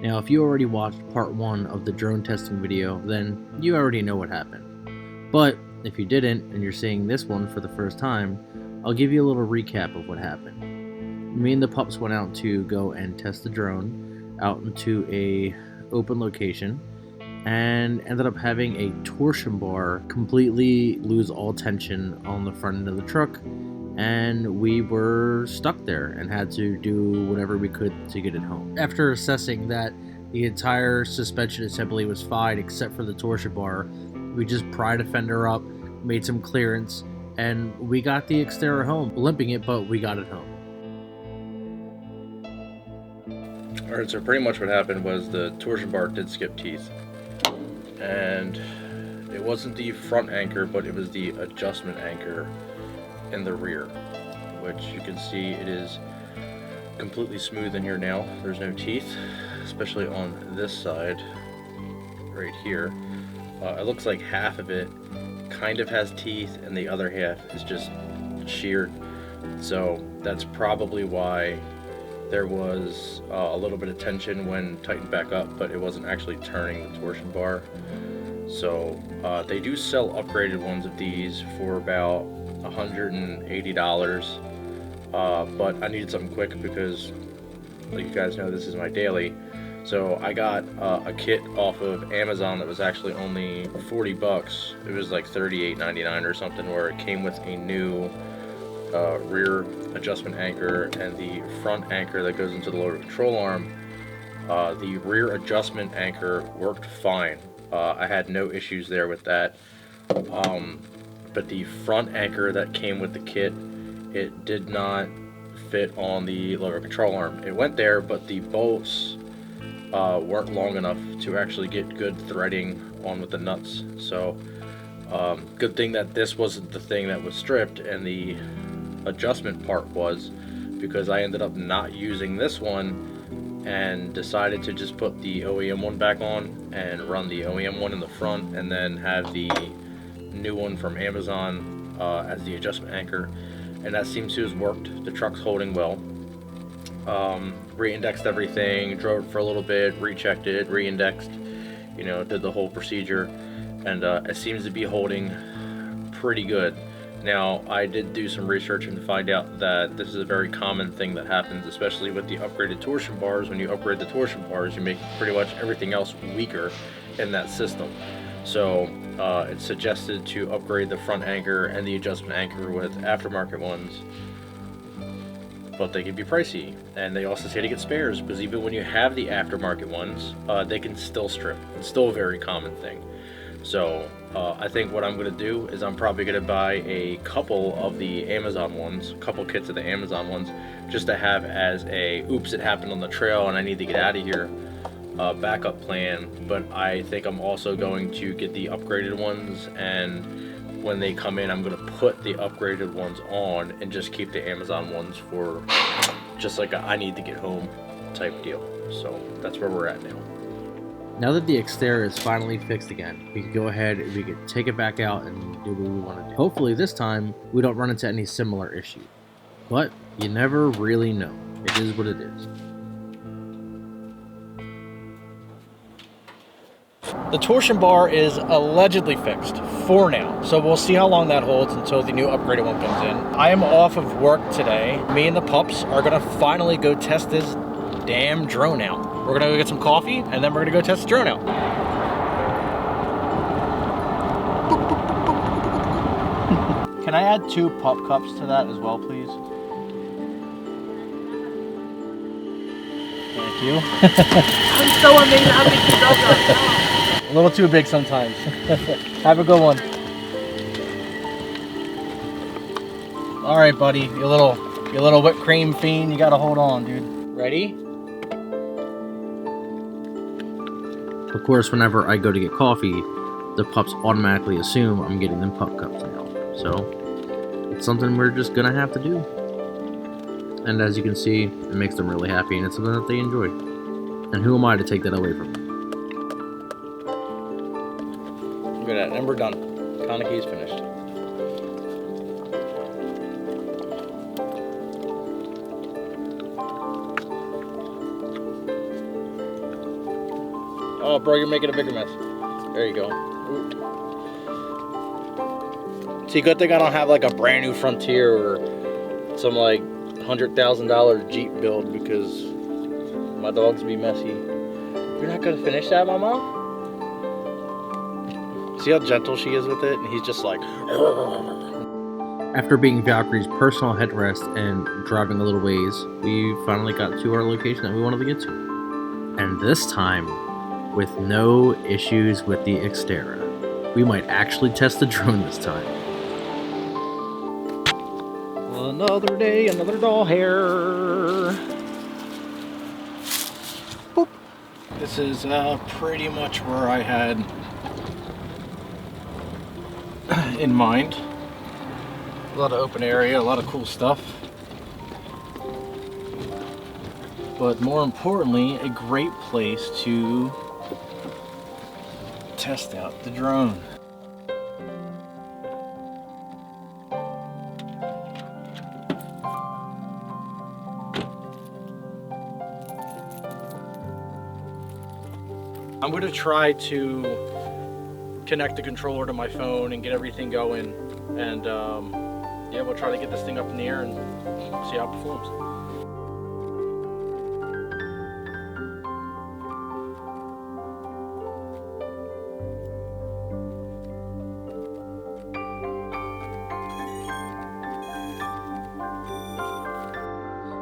Now, if you already watched part 1 of the drone testing video, then you already know what happened. But if you didn't and you're seeing this one for the first time, I'll give you a little recap of what happened. Me and the pups went out to go and test the drone out into a open location and ended up having a torsion bar completely lose all tension on the front end of the truck, and we were stuck there and had to do whatever we could to get it home. After assessing that the entire suspension assembly was fine except for the torsion bar, we just pried a fender up, made some clearance, and we got the Xterra home. Limping it, but we got it home. Alright, so pretty much what happened was the torsion bar did skip teeth. And it wasn't the front anchor, but it was the adjustment anchor in the rear, which you can see it is completely smooth in here now. There's no teeth, especially on this side right here. It looks like half of it kind of has teeth and the other half is just sheared, so that's probably why there was a little bit of tension when tightened back up, but it wasn't actually turning the torsion bar. So they do sell upgraded ones of these for about $180, but I needed something quick because, like you guys know, this is my daily. So I got a kit off of Amazon that was actually only 40 bucks. It was like $38.99 or something, where it came with a new rear adjustment anchor and the front anchor that goes into the loader control arm. The rear adjustment anchor worked fine. I had no issues there with that. But the front anchor that came with the kit, it did not fit on the loader control arm. It went there, but the bolts weren't long enough to actually get good threading on with the nuts. So good thing that this wasn't the thing that was stripped and the adjustment part was, because I ended up not using this one and decided to just put the OEM one back on and run the OEM one in the front and then have the new one from Amazon as the adjustment anchor, and that seems to have worked. The truck's holding well. Re-indexed everything, drove it for a little bit, rechecked it, re-indexed, you know, did the whole procedure, and it seems to be holding pretty good. Now, I did do some research and find out that this is a very common thing that happens, especially with the upgraded torsion bars. When you upgrade the torsion bars, you make pretty much everything else weaker in that system. So it's suggested to upgrade the front anchor and the adjustment anchor with aftermarket ones, but they can be pricey. And they also say to get spares, because even when you have the aftermarket ones, they can still strip. It's still a very common thing. So I think what I'm going to do is I'm probably going to buy a couple of the Amazon ones, a couple kits of the Amazon ones, just to have as a oops, it happened on the trail and I need to get out of here backup plan. But I think I'm also going to get the upgraded ones, and when they come in I'm going to put the upgraded ones on and just keep the Amazon ones for just like a I need to get home type deal. So that's where we're at now. Now that the Xterra is finally fixed again, we can go ahead and we can take it back out and do what we want to do. Hopefully this time we don't run into any similar issue, but you never really know. It is what it is. The torsion bar is allegedly fixed for now, so we'll see how long that holds until the new upgraded one comes in. I am off of work today. Me and the pups are gonna finally go test this damn drone out. We're gonna go get some coffee and then we're gonna go test the drone out. Can I add 2 pup cups to that as well, please? Thank you. I'm so amazed how big the dogs are. A little too big sometimes. Have a good one. All right, buddy. You little whipped cream fiend. You gotta hold on, dude. Ready? Of course, whenever I go to get coffee, the pups automatically assume I'm getting them pup cups now. So it's something we're just gonna have to do. And as you can see, it makes them really happy, and it's something that they enjoy. And who am I to take that away from them? Look at that, and we're done. Kaneki is finished. Oh, bro, you're making a bigger mess. There you go. Ooh. See, good thing I don't have like a brand new Frontier or some like $100,000 Jeep build because my dogs be messy. You're not gonna finish that, Mama? See how gentle she is with it? And he's just like... After being Valkyrie's personal headrest and driving a little ways, we finally got to our location that we wanted to get to. And this time, with no issues with the Xterra. We might actually test the drone this time. Another day, another doll hair. Boop. This is pretty much where I had in mind. A lot of open area, a lot of cool stuff. But more importantly, a great place to test out the drone. I'm going to try to connect the controller to my phone and get everything going, and yeah, we'll try to get this thing up in the air and see how it performs.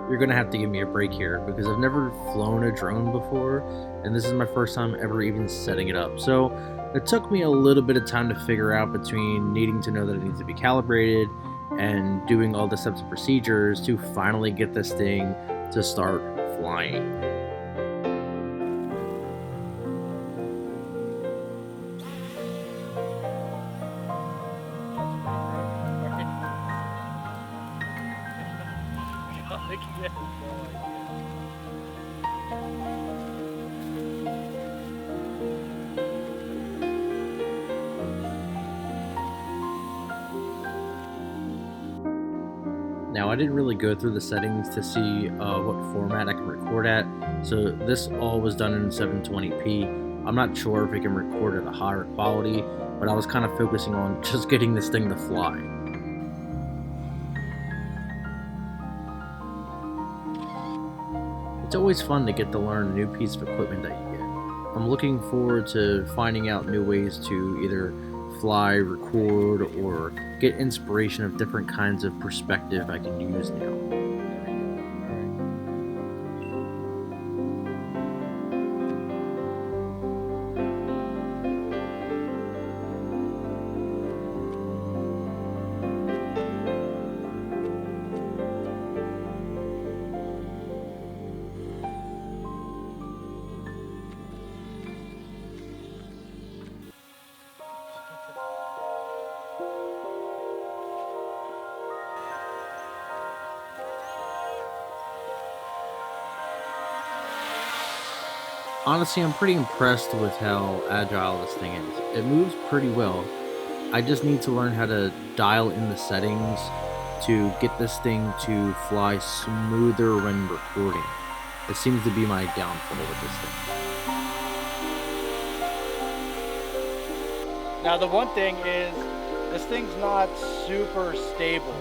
You're gonna have to give me a break here because I've never flown a drone before, and this is my first time ever even setting it up. So it took me a little bit of time to figure out between needing to know that it needs to be calibrated and doing all the steps and procedures to finally get this thing to start flying. Now, I didn't really go through the settings to see what format I can record at, so this all was done in 720p. I'm not sure if it can record at a higher quality, but I was kind of focusing on just getting this thing to fly. It's always fun to get to learn a new piece of equipment that you get. I'm looking forward to finding out new ways to either fly, record, or get inspiration of different kinds of perspective I can use now. Honestly, I'm pretty impressed with how agile this thing is. It moves pretty well. I just need to learn how to dial in the settings to get this thing to fly smoother when recording. It seems to be my downfall with this thing. Now the one thing is, this thing's not super stable.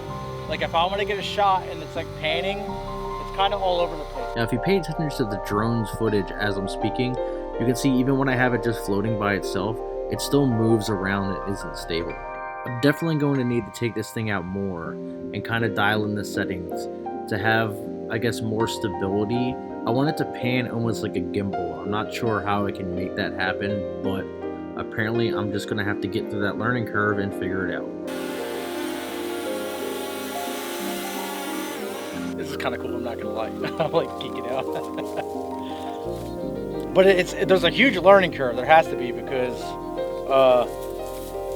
Like if I want to get a shot and it's like panning, it's kind of all over the place. Now if you pay attention to the drone's footage as I'm speaking, you can see even when I have it just floating by itself, it still moves around and isn't stable. I'm definitely going to need to take this thing out more and kind of dial in the settings to have, I guess, more stability. I want it to pan almost like a gimbal. I'm not sure how I can make that happen, but apparently I'm just going to have to get through that learning curve and figure it out. This is kind of cool, I'm not gonna lie. I'm like geeking out. But there's a huge learning curve. There has to be, because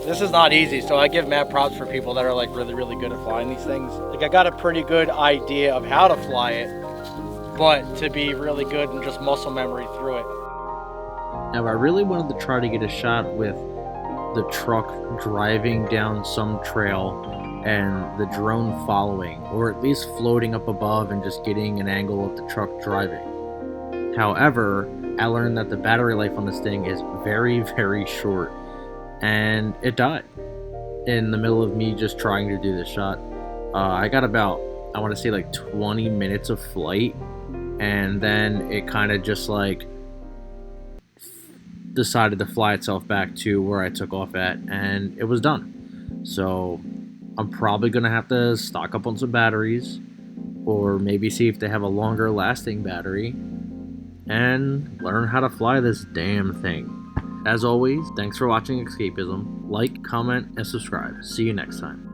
this is not easy. So I give mad props for people that are like really, really good at flying these things. Like I got a pretty good idea of how to fly it, but to be really good and just muscle memory through it. Now I really wanted to try to get a shot with the truck driving down some trail and the drone following, or at least floating up above and just getting an angle of the truck driving. However, I learned that the battery life on this thing is very, very short, and it died in the middle of me just trying to do this shot. I got about, I want to say like 20 minutes of flight, and then it kind of just like decided to fly itself back to where I took off at, and it was done. So I'm probably gonna have to stock up on some batteries, or maybe see if they have a longer lasting battery, and learn how to fly this damn thing. As always, thanks for watching Escapism. Like, comment, and subscribe. See you next time.